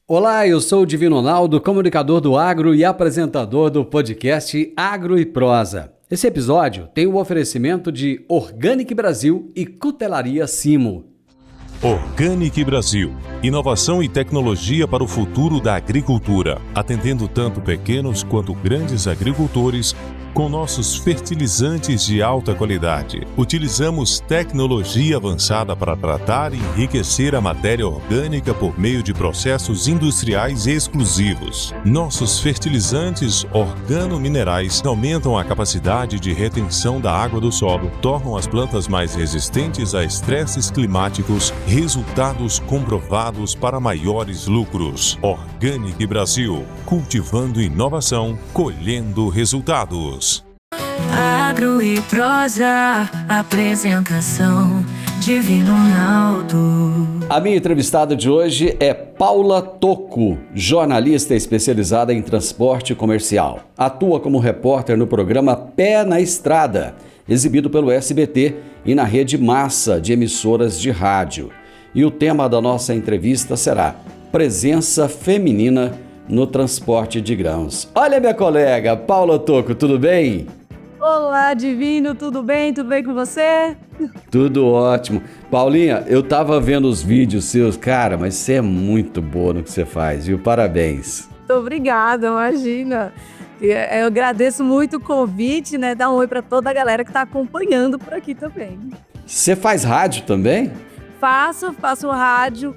Olá, eu sou o Divino Ronaldo, comunicador do Agro e apresentador do podcast Agro e Prosa. Esse episódio tem o oferecimento de Organic Brasil e Cutelaria Simo. Organic Brasil, inovação e tecnologia para o futuro da agricultura, atendendo tanto pequenos quanto grandes agricultores com nossos fertilizantes de alta qualidade. Utilizamos tecnologia avançada para tratar e enriquecer a matéria orgânica por meio de processos industriais exclusivos. Nossos fertilizantes organominerais aumentam a capacidade de retenção da água do solo, tornam as plantas mais resistentes a estresses climáticos, resultados comprovados para maiores lucros. Organic Brasil, cultivando inovação, colhendo resultados. Agro e Prosa, apresentação Divino Ronaldo. A minha entrevistada de hoje é Paula Tocco, jornalista especializada em transporte comercial. Atua como repórter no programa Pé na Estrada, exibido pelo SBT e na rede Massa de emissoras de rádio. E o tema da nossa entrevista será Presença Feminina no Transporte de Grãos. Olha, minha colega, Paula Tocco, tudo bem? Olá, Divino, tudo bem? Tudo bem com você? Tudo ótimo. Paulinha, eu tava vendo os vídeos seus, cara, mas você é muito boa no que você faz, viu? Parabéns. Muito obrigada, imagina. Eu agradeço muito o convite, né? Dá um oi para toda a galera que tá acompanhando por aqui também. Você faz rádio também? Faço rádio.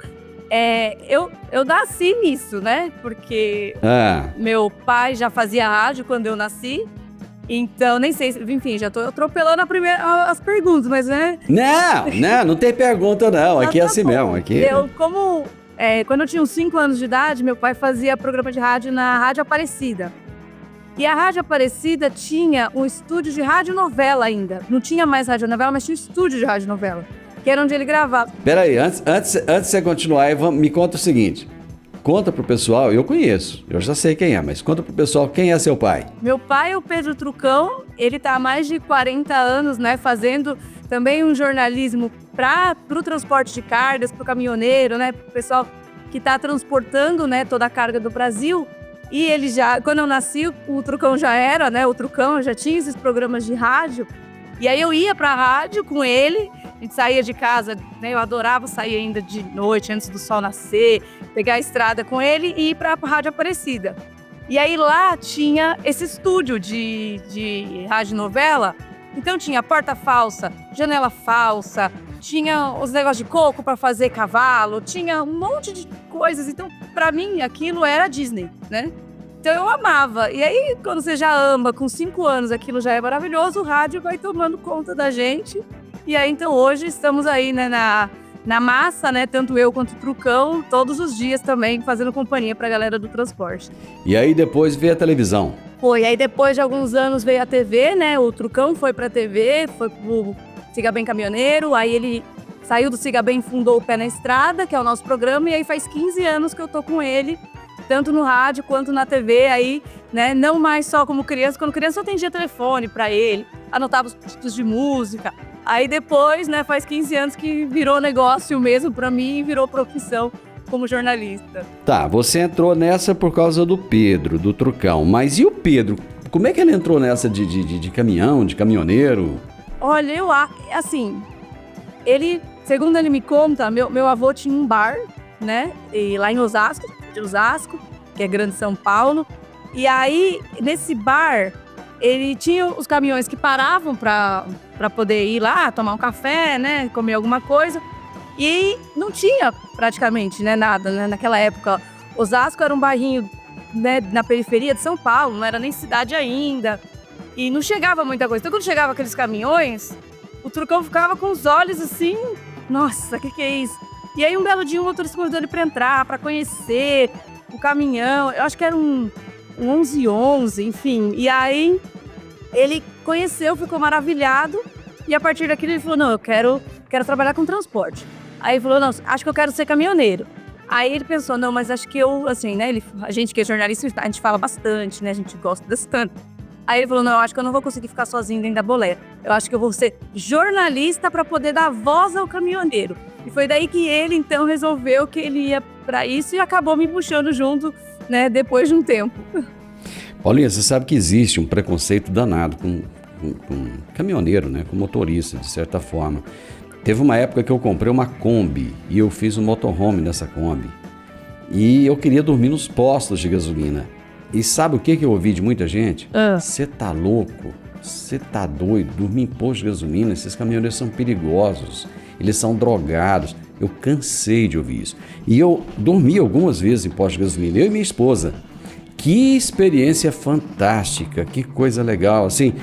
Eu nasci nisso, né? Porque meu pai já fazia rádio quando eu nasci. Então, nem sei, enfim, já tô atropelando as perguntas, mas né? Não tem pergunta não, aqui é assim mesmo. Aqui... Quando eu tinha uns 5 anos de idade, meu pai fazia programa de rádio na Rádio Aparecida. E a Rádio Aparecida tinha um estúdio de radionovela ainda. Não tinha mais radionovela, mas tinha um estúdio de radionovela, que era onde ele gravava. Peraí, antes de você continuar, me conta o seguinte. Conta pro pessoal, eu conheço, eu já sei quem é, mas conta pro pessoal quem é seu pai. Meu pai é o Pedro Trucão, ele tá há mais de 40 anos, né, fazendo também um jornalismo pro transporte de cargas, pro caminhoneiro, né, pro pessoal que tá transportando, né, toda a carga do Brasil. E ele já, quando eu nasci, o Trucão já era, né, o Trucão já tinha esses programas de rádio. E aí eu ia pra rádio com ele, a gente saía de casa, né, eu adorava sair ainda de noite, antes do sol nascer, pegar a estrada com ele e ir pra Rádio Aparecida. E aí lá tinha esse estúdio de radionovela, então tinha porta falsa, janela falsa, tinha os negócios de coco para fazer cavalo, tinha um monte de coisas, então pra mim aquilo era Disney, né? Então eu amava. E aí, quando você já ama, com 5 anos, aquilo já é maravilhoso, o rádio vai tomando conta da gente. E aí, então, hoje estamos aí, né, na massa, né, tanto eu quanto o Trucão, todos os dias também, fazendo companhia pra galera do transporte. E aí depois veio a televisão. Foi, aí depois de alguns anos veio a TV, né, o Trucão foi pra TV, foi pro Siga Bem Caminhoneiro, aí ele saiu do Siga Bem e fundou o Pé na Estrada, que é o nosso programa, e aí faz 15 anos que eu tô com ele, tanto no rádio quanto na TV, aí, né, não mais só como criança. Quando criança eu atendia telefone pra ele, anotava os títulos de música. Aí depois, né, faz 15 anos que virou negócio mesmo pra mim e virou profissão como jornalista. Tá, você entrou nessa por causa do Pedro, do Trucão, mas e o Pedro? Como é que ele entrou nessa de caminhão, de caminhoneiro? Olha, assim, ele, segundo ele me conta, meu avô tinha um bar, né, e lá em Osasco, que é Grande São Paulo. E aí, nesse bar, ele tinha os caminhões que paravam para poder ir lá, tomar um café, né, comer alguma coisa. E não tinha praticamente, né, nada, né, naquela época. Osasco era um bairrinho, né, na periferia de São Paulo, não era nem cidade ainda. E não chegava muita coisa. Então, quando chegava aqueles caminhões, o Trucão ficava com os olhos assim, nossa, o que é isso? E aí, um belo dia, um motorista convidou ele para entrar, para conhecer o caminhão. Eu acho que era um 1111, enfim. E aí, ele conheceu, ficou maravilhado. E a partir daquilo, ele falou, não, eu quero trabalhar com transporte. Aí ele falou, não, acho que eu quero ser caminhoneiro. Aí ele pensou, não, mas acho que eu, assim, né, a gente que é jornalista, a gente fala bastante, né, a gente gosta bastante. Aí ele falou, não, eu acho que eu não vou conseguir ficar sozinho dentro da boleia. Eu acho que eu vou ser jornalista para poder dar voz ao caminhoneiro. E foi daí que ele, então, resolveu que ele ia para isso e acabou me puxando junto, né, depois de um tempo. Paulinha, você sabe que existe um preconceito danado com caminhoneiro, né, com motorista, de certa forma. Teve uma época que eu comprei uma Kombi e eu fiz um motorhome nessa Kombi. E eu queria dormir nos postos de gasolina. E sabe o que eu ouvi de muita gente? Você tá louco? Você tá doido? Dormir em posto de gasolina? Esses caminhoneiros são perigosos. Eles são drogados. Eu cansei de ouvir isso. E eu dormi algumas vezes em posto de gasolina, eu e minha esposa. Que experiência fantástica, que coisa legal. Assim,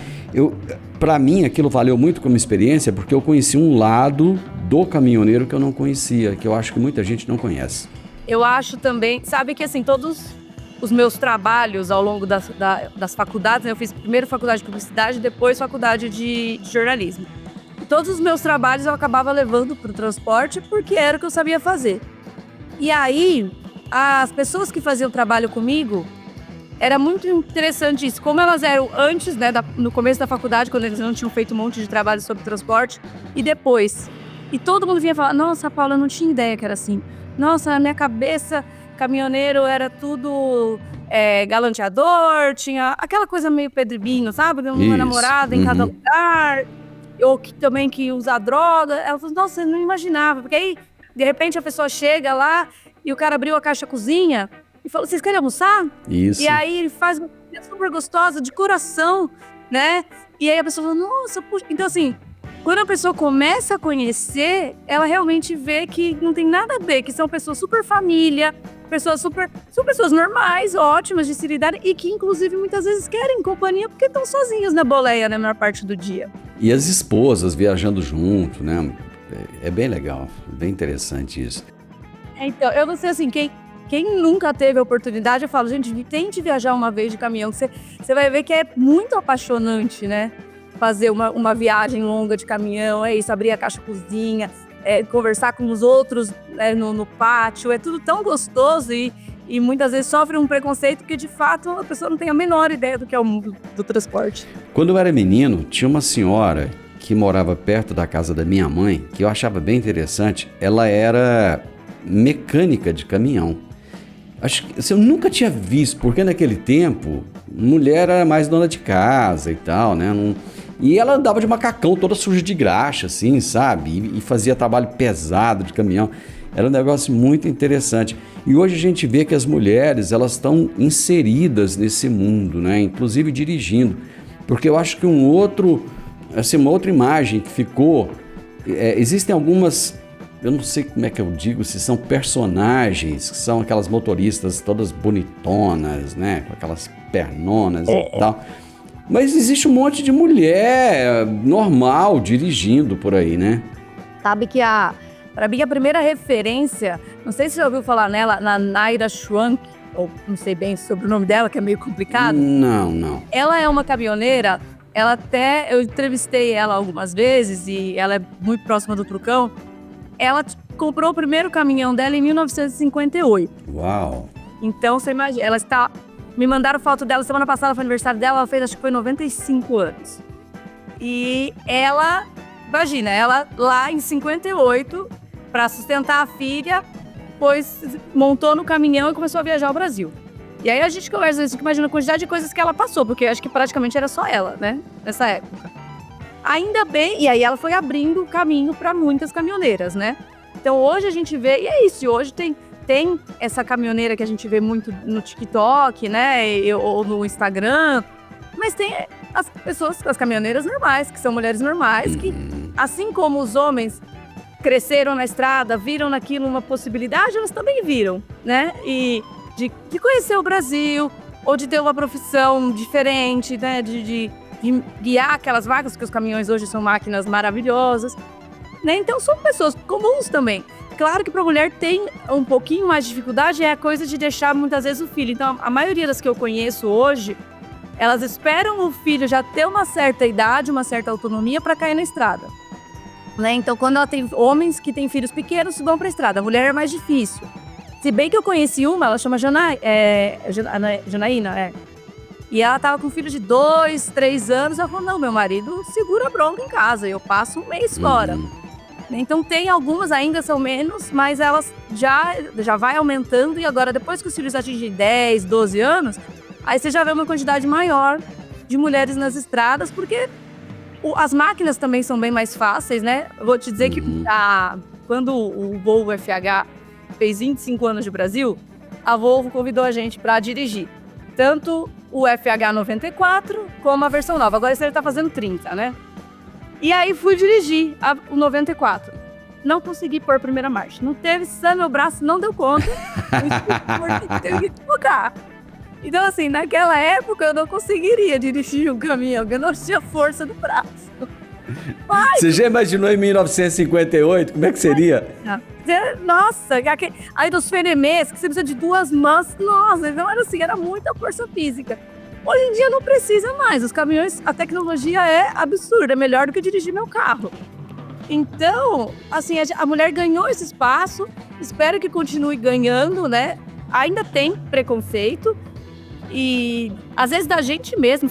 para mim aquilo valeu muito como experiência porque eu conheci um lado do caminhoneiro que eu não conhecia, que eu acho que muita gente não conhece. Eu acho também, sabe que assim, todos os meus trabalhos ao longo das faculdades, né? Eu fiz primeiro faculdade de publicidade, depois faculdade de jornalismo. E todos os meus trabalhos eu acabava levando para o transporte porque era o que eu sabia fazer. E aí, as pessoas que faziam trabalho comigo, era muito interessante isso. Como elas eram antes, né, no começo da faculdade, quando eles não tinham feito um monte de trabalho sobre transporte, e depois. E todo mundo vinha falar, nossa, Paula, eu não tinha ideia que era assim. Nossa, na minha cabeça, caminhoneiro era tudo galanteador, tinha aquela coisa meio pedribinho, sabe? Uma namorada em cada lugar, ou que usa droga. Ela falou, nossa, eu não imaginava. Porque aí, de repente, a pessoa chega lá e o cara abriu a caixa cozinha e falou, vocês querem almoçar? Isso. E aí ele faz uma comida super gostosa, de coração, né? E aí a pessoa fala, nossa, puxa. Então assim, quando a pessoa começa a conhecer, ela realmente vê que não tem nada a ver, que são pessoas super família, são pessoas normais, ótimas de se lidar e que inclusive muitas vezes querem companhia porque estão sozinhos na boleia na maior parte do dia. E as esposas viajando junto, né? É bem legal, bem interessante isso. Então, eu não sei assim, quem nunca teve a oportunidade, eu falo, gente, tente viajar uma vez de caminhão, você vai ver que é muito apaixonante, né? Fazer uma viagem longa de caminhão, é isso, abrir a caixa cozinha, conversar com os outros no pátio, é tudo tão gostoso e muitas vezes sofre um preconceito que de fato a pessoa não tem a menor ideia do que é o mundo do transporte. Quando eu era menino, tinha uma senhora que morava perto da casa da minha mãe, que eu achava bem interessante, ela era mecânica de caminhão. Acho que eu nunca tinha visto, porque naquele tempo, mulher era mais dona de casa e tal, né? E ela andava de macacão toda suja de graxa, assim, sabe? E fazia trabalho pesado de caminhão. Era um negócio muito interessante. E hoje a gente vê que as mulheres, elas estão inseridas nesse mundo, né? Inclusive dirigindo. Porque eu acho que uma outra imagem que ficou... existem algumas... Eu não sei como é que eu digo, se são personagens, que são aquelas motoristas todas bonitonas, né? Com aquelas pernonas e tal. Mas existe um monte de mulher normal dirigindo por aí, né? Sabe que pra mim a primeira referência, não sei se você já ouviu falar nela, na Naira Schwank, ou não sei bem sobre o nome dela, que é meio complicado. Não. Ela é uma caminhoneira, eu entrevistei ela algumas vezes e ela é muito próxima do Trucão. Ela comprou o primeiro caminhão dela em 1958. Uau! Então, você imagina, me mandaram foto dela semana passada, foi aniversário dela, ela fez, acho que foi 95 anos. E ela, imagina, ela lá em 58, para sustentar a filha, pois montou no caminhão e começou a viajar ao Brasil. E aí a gente conversa, a gente imagina a quantidade de coisas que ela passou, porque acho que praticamente era só ela, né, nessa época. Ainda bem, e aí ela foi abrindo o caminho para muitas caminhoneiras, né? Então hoje a gente vê, e é isso, hoje tem essa caminhoneira que a gente vê muito no TikTok, né, ou no Instagram, mas tem as caminhoneiras normais, que são mulheres normais, que assim como os homens cresceram na estrada, viram naquilo uma possibilidade, elas também viram, né? E de conhecer o Brasil, ou de ter uma profissão diferente, né, de guiar aquelas máquinas, porque os caminhões hoje são máquinas maravilhosas, né? Então são pessoas comuns também. Claro que para a mulher tem um pouquinho mais de dificuldade, é a coisa de deixar muitas vezes o filho. Então a maioria das que eu conheço hoje, elas esperam o filho já ter uma certa idade, uma certa autonomia para cair na estrada, né? Então quando ela tem homens que têm filhos pequenos, vão para a estrada. A mulher é mais difícil. Se bem que eu conheci uma, ela chama Janaína, E ela tava com um filho de 2, 3 anos. Ela falou, não, meu marido segura a bronca em casa, eu passo um mês fora. Então tem algumas, ainda são menos, mas elas já vai aumentando. E agora, depois que os filhos atingem 10, 12 anos, aí você já vê uma quantidade maior de mulheres nas estradas, porque as máquinas também são bem mais fáceis, né? Eu vou te dizer que quando o Volvo FH fez 25 anos de Brasil, a Volvo convidou a gente para dirigir tanto o FH 94 como a versão nova. Agora esse ele tá fazendo 30, né? E aí fui dirigir o 94. Não consegui pôr a primeira marcha. Não teve, meu braço não deu conta. Teve que colocar. Então, assim, naquela época eu não conseguiria dirigir um caminhão, porque eu não tinha força do braço. Mas, você já imaginou em 1958? Como é que seria? Nossa, aí dos fenemês, que você precisa de 2 mãos. Nossa, então era assim, era muita força física. Hoje em dia não precisa mais. Os caminhões, a tecnologia é absurda, é melhor do que dirigir meu carro. Então, assim, a mulher ganhou esse espaço, espero que continue ganhando, né? Ainda tem preconceito. E às vezes da gente mesmo.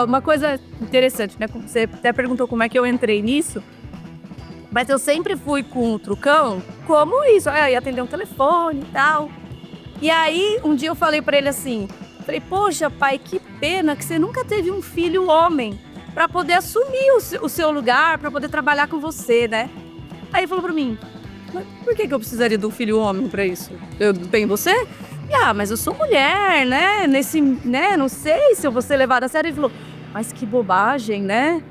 Uma coisa interessante, né? Você até perguntou como é que eu entrei nisso. Mas eu sempre fui com o trucão como isso. Eu ia atender um telefone e tal. E aí, um dia eu falei pra ele assim... Falei, poxa, pai, que pena que você nunca teve um filho homem pra poder assumir o seu lugar, pra poder trabalhar com você, né? Aí ele falou pra mim, mas por que eu precisaria de um filho homem pra isso? Eu tenho você? Mas eu sou mulher, né? Não sei se eu vou ser levada a sério. Ele falou, mas que bobagem, né?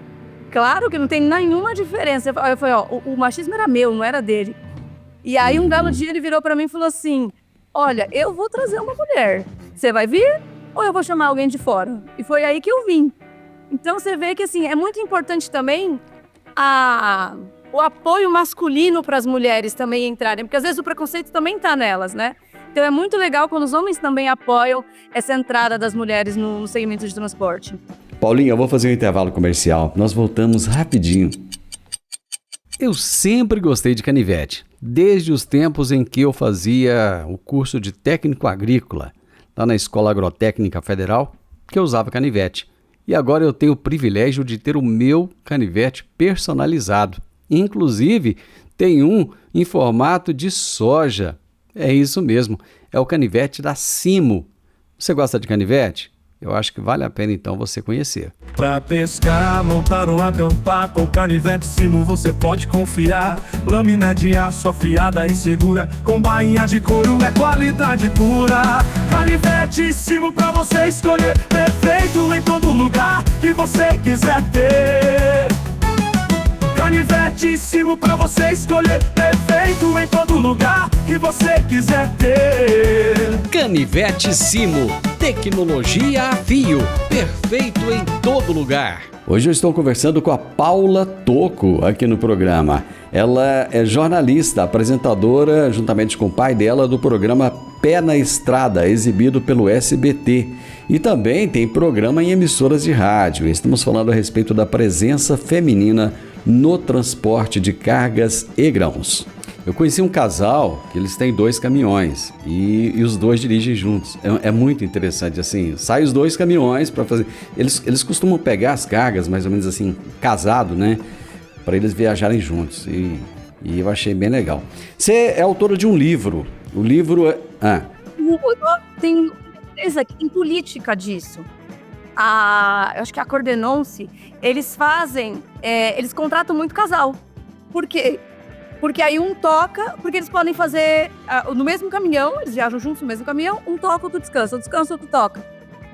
Claro que não tem nenhuma diferença. Eu falei, o machismo era meu, não era dele. E aí um belo dia ele virou pra mim e falou assim, olha, eu vou trazer uma mulher. Você vai vir ou eu vou chamar alguém de fora? E foi aí que eu vim. Então você vê que assim, é muito importante também o apoio masculino para as mulheres também entrarem, porque às vezes o preconceito também está nelas, né? Então é muito legal quando os homens também apoiam essa entrada das mulheres no segmento de transporte. Paulinha, eu vou fazer um intervalo comercial. Nós voltamos rapidinho. Eu sempre gostei de canivete, desde os tempos em que eu fazia o curso de técnico agrícola, lá na Escola Agrotécnica Federal, que eu usava canivete. E agora eu tenho o privilégio de ter o meu canivete personalizado. Inclusive, tem um em formato de soja. É isso mesmo, é o canivete da Simo. Você gosta de canivete? Eu acho que vale a pena então você conhecer. Pra pescar, montar ou acampar, com canivete Simo você pode confiar. Lâmina de aço afiada e segura, com bainha de couro é qualidade pura. Canivete Simo pra você escolher, perfeito em todo lugar que você quiser ter. Canivete Simo pra você escolher, perfeito em todo lugar que você quiser ter. Canivete Simo, tecnologia a fio, perfeito em todo lugar. Hoje eu estou conversando com a Paula Tocco aqui no programa. Ela é jornalista, apresentadora, juntamente com o pai dela, do programa Pé na Estrada, exibido pelo SBT. E também tem programa em emissoras de rádio. Estamos falando a respeito da presença feminina no transporte de cargas e grãos. Eu conheci um casal que eles têm 2 caminhões e os 2 dirigem juntos. É muito interessante, assim, saem os 2 caminhões para fazer... Eles costumam pegar as cargas, mais ou menos assim, casado, né? Para eles viajarem juntos e eu achei bem legal. Você é autora de um livro. O livro é... Tem empresa que tem política disso. Eu acho que a Cordenonce, eles eles contratam muito casal. Por quê? Porque aí um toca, porque eles podem fazer no mesmo caminhão, eles viajam juntos no mesmo caminhão, um toca, outro descansa, outro toca.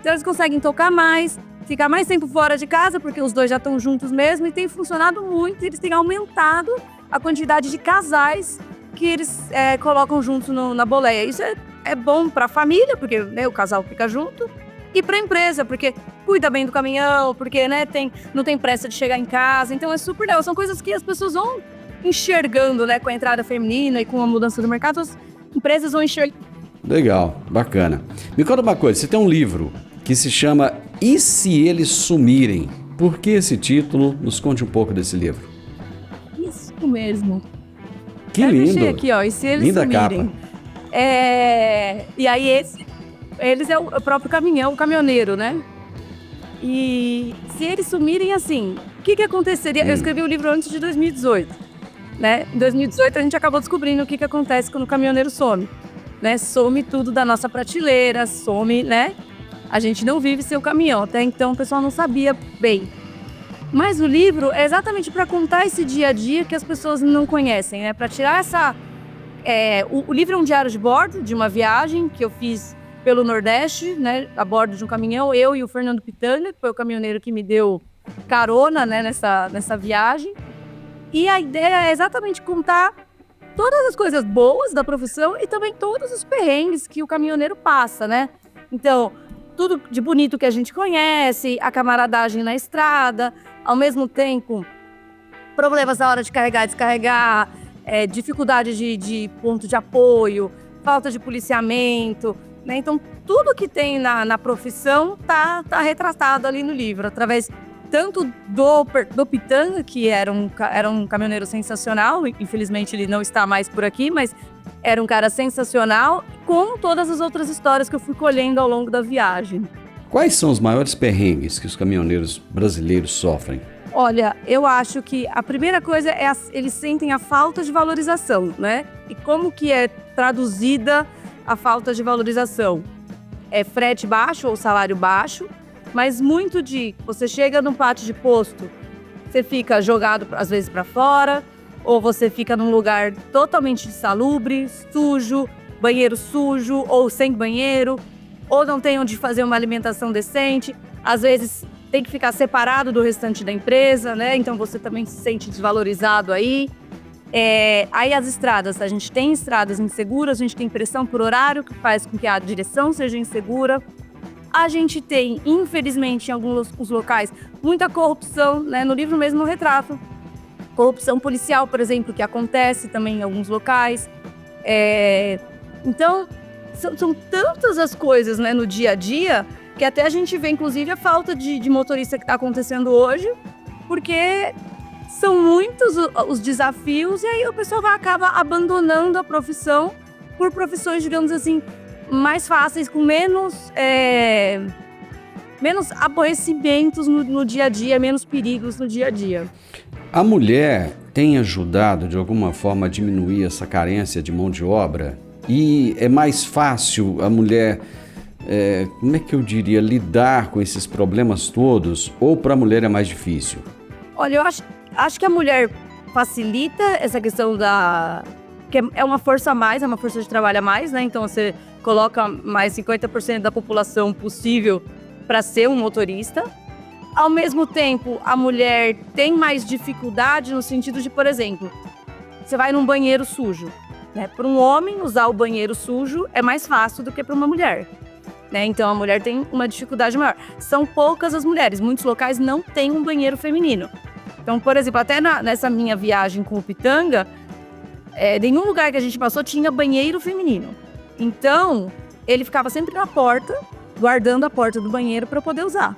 Então eles conseguem tocar mais, ficar mais tempo fora de casa, porque os 2 já estão juntos mesmo, e tem funcionado muito, eles têm aumentado a quantidade de casais que eles colocam juntos na boleia. Isso é bom para a família, porque né, o casal fica junto, e para a empresa, porque cuida bem do caminhão, porque né, não tem pressa de chegar em casa, então é super legal. São coisas que as pessoas vão enxergando, né, com a entrada feminina e com a mudança do mercado, as empresas vão enxergar. Legal, bacana. Me conta uma coisa, você tem um livro que se chama E Se Eles Sumirem? Por que esse título? Nos conte um pouco desse livro. Isso mesmo. Que lindo. Aqui, ó, E Se Eles Linda Sumirem? Capa. E aí eles é o próprio caminhão, o caminhoneiro, né? E se eles sumirem assim, o que aconteceria? Eu escrevi o livro antes de 2018, né? Em 2018 a gente acabou descobrindo o que acontece quando o caminhoneiro some, né? Some tudo da nossa prateleira, some, né? A gente não vive sem o caminhão, até então o pessoal não sabia bem. Mas o livro é exatamente para contar esse dia a dia que as pessoas não conhecem, né? Para tirar essa... O livro é um diário de bordo de uma viagem que eu fiz pelo Nordeste, né, a bordo de um caminhão, eu e o Fernando Pitanga, que foi o caminhoneiro que me deu carona, né, nessa viagem. E a ideia é exatamente contar todas as coisas boas da profissão e também todos os perrengues que o caminhoneiro passa, né? Então, tudo de bonito que a gente conhece, a camaradagem na estrada, ao mesmo tempo, problemas na hora de carregar e descarregar, dificuldade de ponto de apoio, falta de policiamento, né? Então, tudo que tem na profissão tá retratado ali no livro, através tanto do Pitanga, que era um caminhoneiro sensacional, infelizmente ele não está mais por aqui, mas era um cara sensacional, como todas as outras histórias que eu fui colhendo ao longo da viagem. Quais são os maiores perrengues que os caminhoneiros brasileiros sofrem? Olha, eu acho que a primeira coisa é eles sentem a falta de valorização, né? E como que é traduzida a falta de valorização? É frete baixo ou salário baixo, mas muito você chega num pátio de posto, você fica jogado às vezes para fora, ou você fica num lugar totalmente insalubre, sujo, banheiro sujo ou sem banheiro, ou não tem onde fazer uma alimentação decente, às vezes tem que ficar separado do restante da empresa, né? Então você também se sente desvalorizado aí. Aí as estradas, a gente tem estradas inseguras, a gente tem pressão por horário, que faz com que a direção seja insegura. A gente tem, infelizmente, em alguns locais, muita corrupção, né? No livro mesmo eu retrato. Corrupção policial, por exemplo, que acontece também em alguns locais. Então, são tantas as coisas, né, no dia a dia, que até a gente vê, inclusive, a falta de motorista que está acontecendo hoje, porque são muitos os desafios e aí o pessoal acaba abandonando a profissão por profissões, digamos assim, mais fáceis, com menos aborrecimentos no dia a dia, menos perigos no dia a dia. A mulher tem ajudado, de alguma forma, a diminuir essa carência de mão de obra? E é mais fácil a mulher... como é que eu diria, lidar com esses problemas todos, ou para a mulher é mais difícil? Olha, eu acho que a mulher facilita essa questão que é uma força a mais, é uma força de trabalho a mais, né? Então você coloca mais 50% da população possível para ser um motorista. Ao mesmo tempo, a mulher tem mais dificuldade no sentido de, por exemplo, você vai num banheiro sujo, né? Para um homem, usar o banheiro sujo é mais fácil do que para uma mulher. Né? Então a mulher tem uma dificuldade maior. São poucas as mulheres, muitos locais não têm um banheiro feminino. Então, por exemplo, até nessa minha viagem com o Pitanga, nenhum lugar que a gente passou tinha banheiro feminino. Então, ele ficava sempre na porta, guardando a porta do banheiro para poder usar.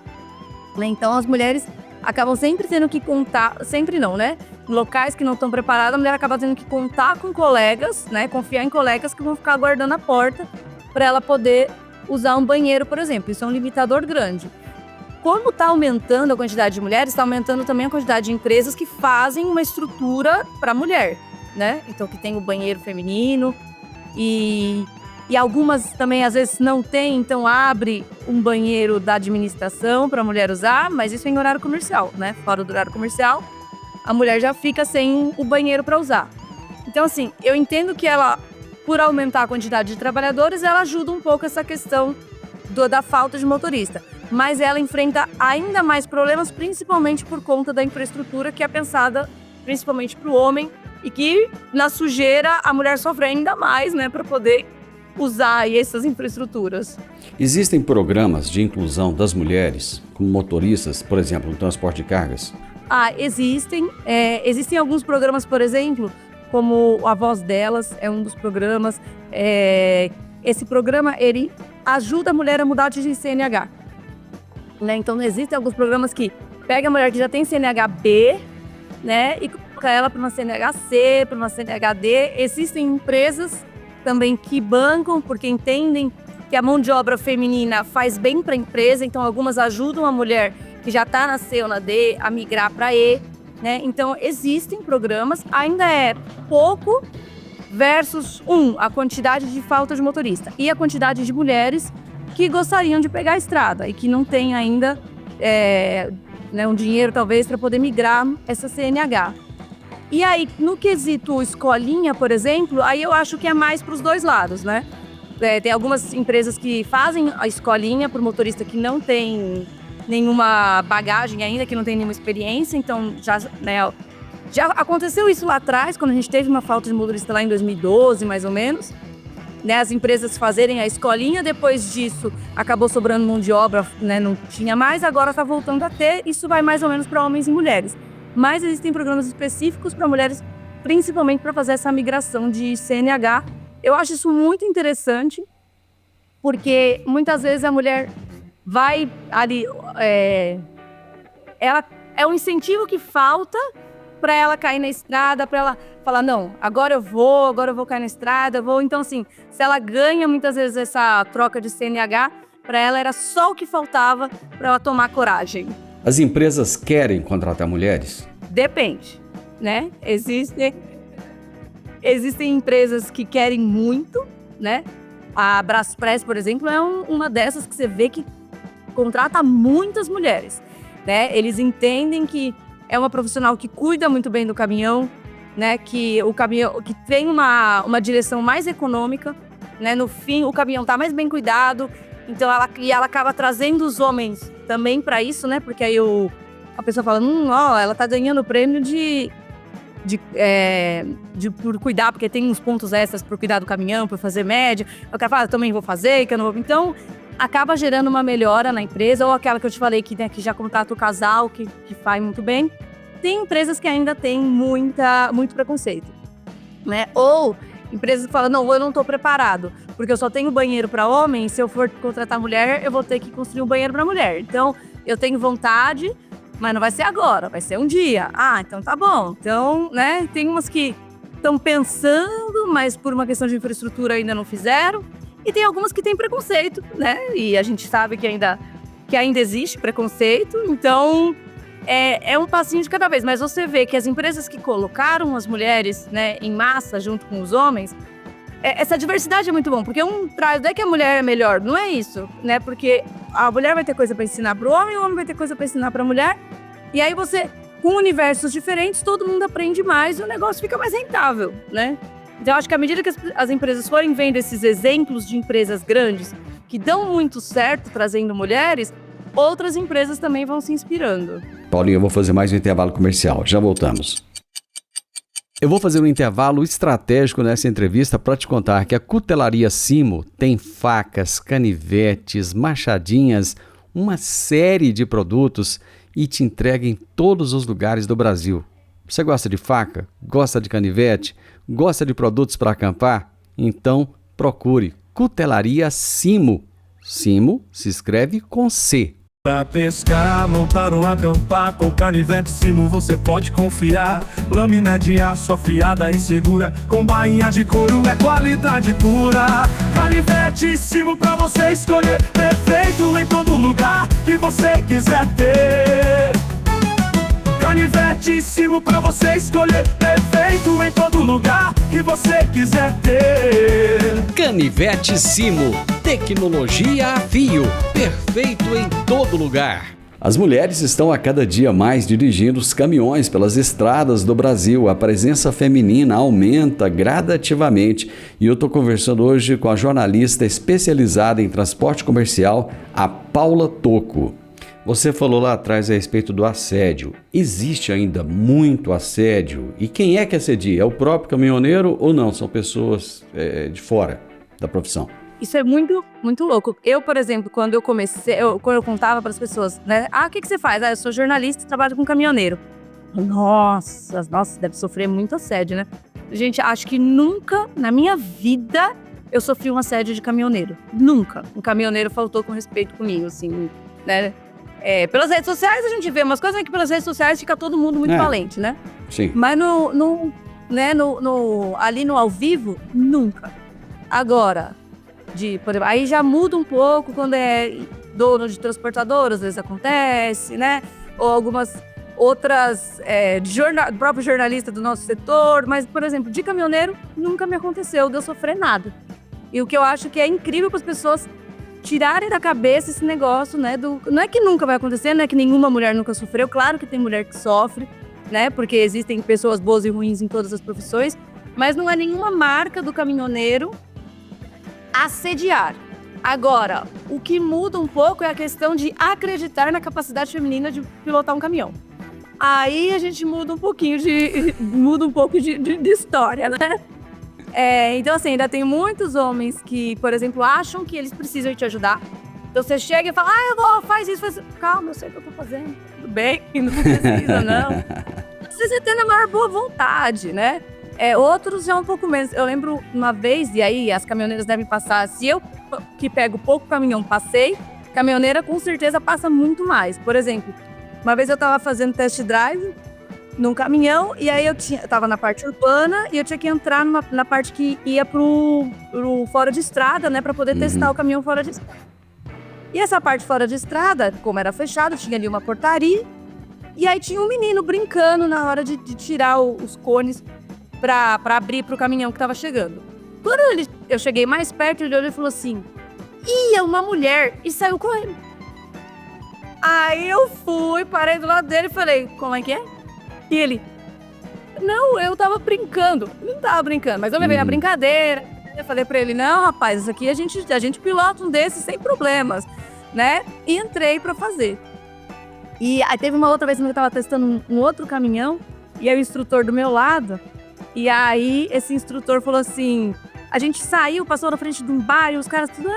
Né? Então, as mulheres acabam sempre tendo que contar, sempre não, né? Em locais que não estão preparados, a mulher acaba tendo que contar com colegas, né? Confiar em colegas que vão ficar guardando a porta para ela poder usar um banheiro, por exemplo. Isso é um limitador grande. Como está aumentando a quantidade de mulheres, está aumentando também a quantidade de empresas que fazem uma estrutura para mulher, né? Então, que tem o banheiro feminino e algumas também, às vezes, não tem, então abre um banheiro da administração para a mulher usar, mas isso é em horário comercial, né? Fora do horário comercial, a mulher já fica sem o banheiro para usar. Então, assim, eu entendo que ela, por aumentar a quantidade de trabalhadores, ela ajuda um pouco essa questão da falta de motorista. Mas ela enfrenta ainda mais problemas, principalmente por conta da infraestrutura que é pensada principalmente para o homem e que, na sujeira, a mulher sofre ainda mais, né, para poder usar aí essas infraestruturas. Existem programas de inclusão das mulheres, como motoristas, por exemplo, no transporte de cargas? Existem. Existem alguns programas, por exemplo, como A Voz Delas é um dos programas. Esse programa, ele ajuda a mulher a mudar de CNH. Né? Então, existem alguns programas que pega a mulher que já tem CNH B, né, e coloca ela para uma CNH C, para uma CNH D. Existem empresas também que bancam, porque entendem que a mão de obra feminina faz bem para a empresa, então algumas ajudam a mulher que já está na C ou na D a migrar para E, né? Então existem programas, ainda é pouco versus a quantidade de falta de motorista e a quantidade de mulheres que gostariam de pegar a estrada e que não tem ainda um dinheiro talvez para poder migrar essa CNH. E aí, no quesito escolinha, por exemplo, aí eu acho que é mais para os dois lados, né? Tem algumas empresas que fazem a escolinha para o motorista que não tem nenhuma bagagem ainda, que não tem nenhuma experiência, então já aconteceu isso lá atrás, quando a gente teve uma falta de motorista lá em 2012, mais ou menos, né, as empresas fazerem a escolinha, depois disso acabou sobrando mão de obra, né, não tinha mais, agora está voltando a ter, isso vai mais ou menos para homens e mulheres. Mas existem programas específicos para mulheres, principalmente para fazer essa migração de CNH. Eu acho isso muito interessante, porque muitas vezes a mulher vai ali, ela é um incentivo que falta para ela cair na estrada, para ela falar, não, agora eu vou cair na estrada, Então, assim, se ela ganha muitas vezes essa troca de CNH, para ela era só o que faltava para ela tomar coragem. As empresas querem contratar mulheres? Depende, né? Existem empresas que querem muito, né? A Braspress, por exemplo, é uma dessas que você vê que contrata muitas mulheres, né? Eles entendem que é uma profissional que cuida muito bem do caminhão, né? Que o caminhão que tem uma direção mais econômica, né? No fim, o caminhão tá mais bem cuidado, então ela acaba trazendo os homens também para isso, né? Porque aí a pessoa fala, ela tá ganhando o prêmio por cuidar, porque tem uns pontos extras por cuidar do caminhão, por fazer média. O cara fala, também vou fazer, que eu não vou. Então, acaba gerando uma melhora na empresa, ou aquela que eu te falei que já contrata o casal, que faz muito bem. Tem empresas que ainda têm muito preconceito, né? Ou empresas que falam, não, eu não estou preparado, porque eu só tenho banheiro para homem, se eu for contratar mulher, eu vou ter que construir um banheiro para mulher. Então, eu tenho vontade, mas não vai ser agora, vai ser um dia. Então tá bom. Então, né, tem umas que estão pensando, mas por uma questão de infraestrutura ainda não fizeram. E tem algumas que têm preconceito, né? E a gente sabe que ainda existe preconceito. Então, é um passinho de cada vez. Mas você vê que as empresas que colocaram as mulheres, né, em massa junto com os homens, essa diversidade é muito bom. Porque não é que a mulher é melhor, não é isso, né? Porque a mulher vai ter coisa para ensinar para o homem vai ter coisa para ensinar para a mulher. E aí você, com universos diferentes, todo mundo aprende mais e o negócio fica mais rentável, né? Então, eu acho que à medida que as empresas forem vendo esses exemplos de empresas grandes que dão muito certo trazendo mulheres, outras empresas também vão se inspirando. Paulinho, eu vou fazer mais um intervalo comercial. Já voltamos. Eu vou fazer um intervalo estratégico nessa entrevista para te contar que a Cutelaria Simo tem facas, canivetes, machadinhas, uma série de produtos e te entrega em todos os lugares do Brasil. Você gosta de faca? Gosta de canivete? Gosta de produtos para acampar? Então procure Cutelaria Simo. Simo se escreve com C. Pra pescar, montar ou acampar, com canivete Simo você pode confiar. Lâmina de aço afiada e segura, com bainha de couro é qualidade pura. Canivete Simo pra você escolher, perfeito em todo lugar que você quiser ter. Canivete Simo pra você escolher, perfeito em todo lugar que você quiser ter. Canivete Simo, tecnologia a fio, perfeito em todo lugar. As mulheres estão a cada dia mais dirigindo os caminhões pelas estradas do Brasil. A presença feminina aumenta gradativamente. E eu estou conversando hoje com a jornalista especializada em transporte comercial, a Paula Tocco. Você falou lá atrás a respeito do assédio. Existe ainda muito assédio? E quem é que assedia? É o próprio caminhoneiro ou não? São pessoas de fora da profissão? Isso é muito, muito louco. Eu, por exemplo, quando eu comecei, quando eu contava para as pessoas, né? O que você faz? Eu sou jornalista e trabalho com caminhoneiro. Nossa, deve sofrer muito assédio, né? Gente, acho que nunca na minha vida eu sofri um assédio de caminhoneiro. Nunca. Um caminhoneiro faltou com respeito comigo, assim, né? Pelas redes sociais a gente vê umas coisas que pelas redes sociais fica todo mundo muito valente, né? Sim. Mas ali no ao vivo, nunca. Agora, por exemplo, aí já muda um pouco quando é dono de transportadora, às vezes acontece, né? Ou algumas outras, do próprio jornalista do nosso setor. Mas, por exemplo, de caminhoneiro, nunca me aconteceu de eu sofrer nada. E o que eu acho que é incrível para as pessoas tirarem da cabeça esse negócio, né? Não é que nunca vai acontecer, não é que nenhuma mulher nunca sofreu. Claro que tem mulher que sofre, né? Porque existem pessoas boas e ruins em todas as profissões. Mas não é nenhuma marca do caminhoneiro assediar. Agora, o que muda um pouco é a questão de acreditar na capacidade feminina de pilotar um caminhão. Aí a gente muda um pouquinho de história, né? Então, assim, ainda tem muitos homens que, por exemplo, acham que eles precisam te ajudar. Então você chega e fala, faz isso, faz isso. Calma, eu sei o que eu tô fazendo. Tudo bem, não precisa, não. Precisa ter na maior boa vontade, né? Outros já um pouco menos. Eu lembro uma vez, e aí as caminhoneiras devem passar, se eu que pego pouco caminhão passei, caminhoneira com certeza passa muito mais. Por exemplo, uma vez eu tava fazendo test drive num caminhão, e aí eu tava na parte urbana e eu tinha que entrar na parte que ia pro fora de estrada, né, pra poder testar o caminhão fora de estrada. E essa parte fora de estrada, como era fechado, tinha ali uma portaria, e aí tinha um menino brincando na hora de tirar os cones pra abrir pro caminhão que tava chegando. Quando eu cheguei mais perto, ele olhou e falou assim, é uma mulher, e saiu correndo. Aí eu parei do lado dele e falei, como é que é? E ele, não, eu tava brincando. Não tava brincando, mas eu levei a brincadeira. Eu falei pra ele, não, rapaz, isso aqui a gente pilota um desses sem problemas, né? E entrei pra fazer. E aí teve uma outra vez que eu tava testando um outro caminhão, e aí o instrutor do meu lado, e aí esse instrutor falou assim, a gente saiu, passou na frente de um bar e os caras tudo...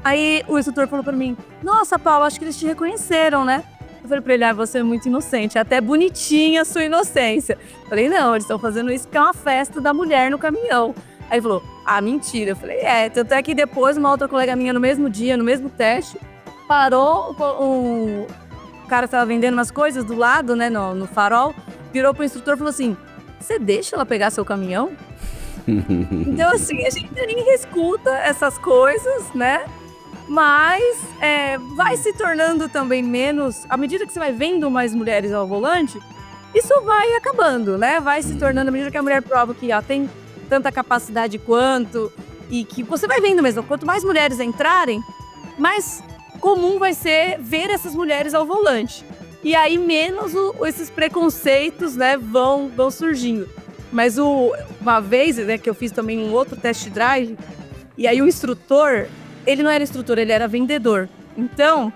Aí o instrutor falou pra mim, nossa, Paulo, acho que eles te reconheceram, né? Eu falei pra ele, você é muito inocente, é até bonitinha a sua inocência. Eu falei, não, eles estão fazendo isso porque é uma festa da mulher no caminhão. Aí ele falou, mentira. Eu falei, tanto é que depois uma outra colega minha no mesmo dia, no mesmo teste, parou, o cara estava vendendo umas coisas do lado, né, no farol, virou pro instrutor e falou assim, você deixa ela pegar seu caminhão? Então, assim, a gente nem escuta essas coisas, né? Mas vai se tornando também menos... À medida que você vai vendo mais mulheres ao volante, isso vai acabando, né? Vai se tornando, à medida que a mulher prova que tem tanta capacidade quanto... E que você vai vendo mesmo, quanto mais mulheres entrarem, mais comum vai ser ver essas mulheres ao volante. E aí menos esses preconceitos, né, vão surgindo. Mas uma vez, né, que eu fiz também um outro test drive, e aí o instrutor... Ele não era instrutor, ele era vendedor. Então,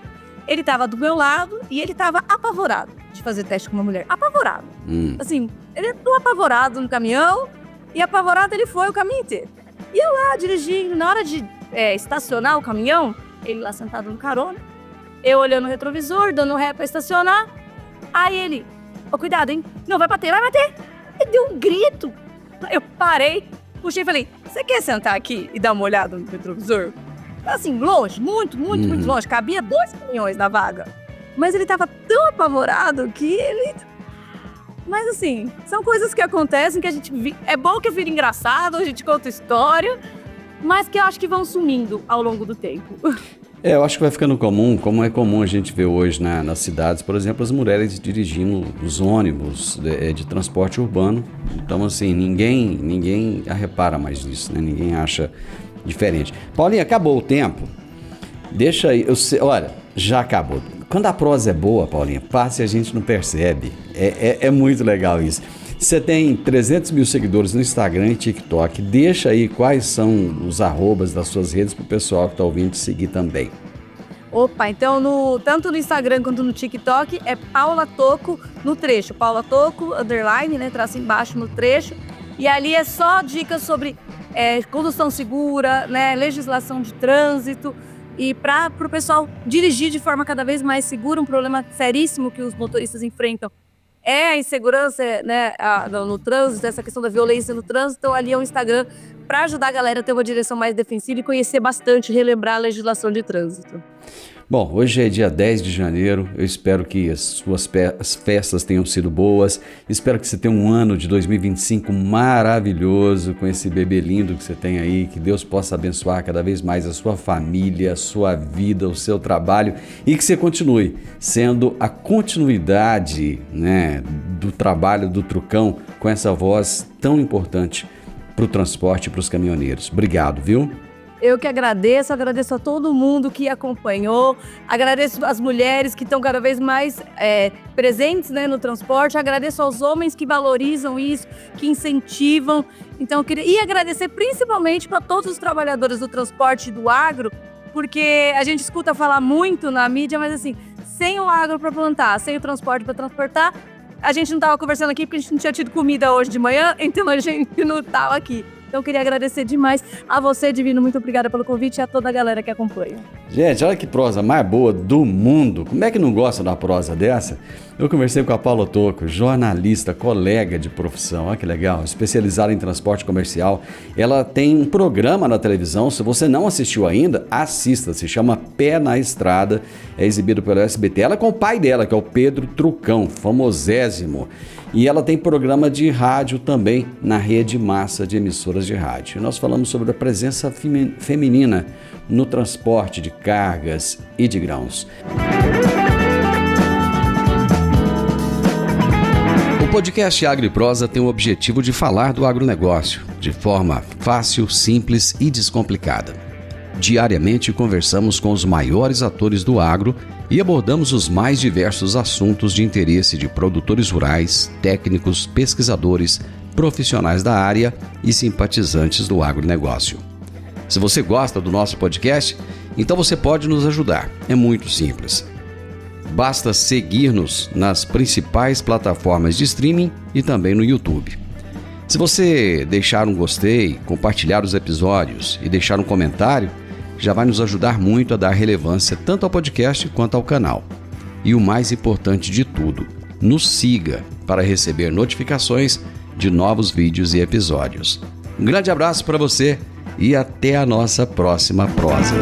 ele tava do meu lado e ele tava apavorado de fazer teste com uma mulher. Apavorado. Assim, ele entrou apavorado no caminhão e apavorado ele foi o caminho inteiro. E eu lá, dirigindo, na hora de estacionar o caminhão, ele lá sentado no carona, eu olhando no retrovisor, dando ré pra estacionar. Aí ele, cuidado, hein? Não, vai bater. Ele deu um grito. Eu parei, puxei e falei, você quer sentar aqui e dar uma olhada no retrovisor? Assim, longe, muito longe. Cabia 2 caminhões na vaga. Mas ele tava tão apavorado que ele... Mas assim, são coisas que acontecem que a gente... É bom que vira engraçado, a gente conta história, mas que eu acho que vão sumindo ao longo do tempo. Eu acho que vai ficando comum, como é comum a gente ver hoje nas cidades, por exemplo, as mulheres dirigindo os ônibus de transporte urbano. Então, assim, ninguém repara mais nisso, né? Ninguém acha... diferente. Paulinha, acabou o tempo. Deixa aí. Olha, já acabou. Quando a prosa é boa, Paulinha, passa e a gente não percebe. É muito legal isso. Você tem 300 mil seguidores no Instagram e TikTok. Deixa aí quais são os arrobas das suas redes para o pessoal que está ouvindo te seguir também. Opa, então tanto no Instagram quanto no TikTok é Paula Tocco no trecho. Paula Tocco, _, né? Traço embaixo no trecho. E ali é só dicas sobre condução segura, né? Legislação de trânsito. E para o pessoal dirigir de forma cada vez mais segura, um problema seríssimo que os motoristas enfrentam é a insegurança, né, no trânsito, essa questão da violência no trânsito. Então ali é o Instagram para ajudar a galera a ter uma direção mais defensiva e conhecer bastante, relembrar a legislação de trânsito. Bom, hoje é dia 10 de janeiro, eu espero que as suas festas tenham sido boas, espero que você tenha um ano de 2025 maravilhoso com esse bebê lindo que você tem aí, que Deus possa abençoar cada vez mais a sua família, a sua vida, o seu trabalho e que você continue sendo a continuidade, né, do trabalho do Trucão com essa voz tão importante para o transporte e para os caminhoneiros. Obrigado, viu? Eu que agradeço a todo mundo que acompanhou, agradeço as mulheres que estão cada vez mais presentes, né, no transporte, agradeço aos homens que valorizam isso, que incentivam. Então, eu queria agradecer principalmente para todos os trabalhadores do transporte do agro, porque a gente escuta falar muito na mídia, mas assim, sem o agro para plantar, sem o transporte para transportar, a gente não estava conversando aqui porque a gente não tinha tido comida hoje de manhã, então a gente não estava aqui. Então, eu queria agradecer demais a você, Divino. Muito obrigada pelo convite e a toda a galera que acompanha. Gente, olha que prosa mais boa do mundo. Como é que não gosta de uma prosa dessa? Eu conversei com a Paula Tocco, jornalista, colega de profissão. Olha que legal, especializada em transporte comercial. Ela tem um programa na televisão. Se você não assistiu ainda, assista. Se chama Pé na Estrada. É exibido pelo SBT. Ela é com o pai dela, que é o Pedro Trucão, famosésimo. E ela tem programa de rádio também na rede massa de emissoras de rádio. E nós falamos sobre a presença feminina no transporte de cargas e de grãos. O podcast Agro e Prosa tem o objetivo de falar do agronegócio de forma fácil, simples e descomplicada. Diariamente conversamos com os maiores atores do agro e abordamos os mais diversos assuntos de interesse de produtores rurais, técnicos, pesquisadores, profissionais da área e simpatizantes do agronegócio. Se você gosta do nosso podcast, então você pode nos ajudar. É muito simples. Basta seguir-nos nas principais plataformas de streaming e também no YouTube. Se você deixar um gostei, compartilhar os episódios e deixar um comentário, já vai nos ajudar muito a dar relevância tanto ao podcast quanto ao canal. E o mais importante de tudo, nos siga para receber notificações de novos vídeos e episódios. Um grande abraço para você e até a nossa próxima prosa.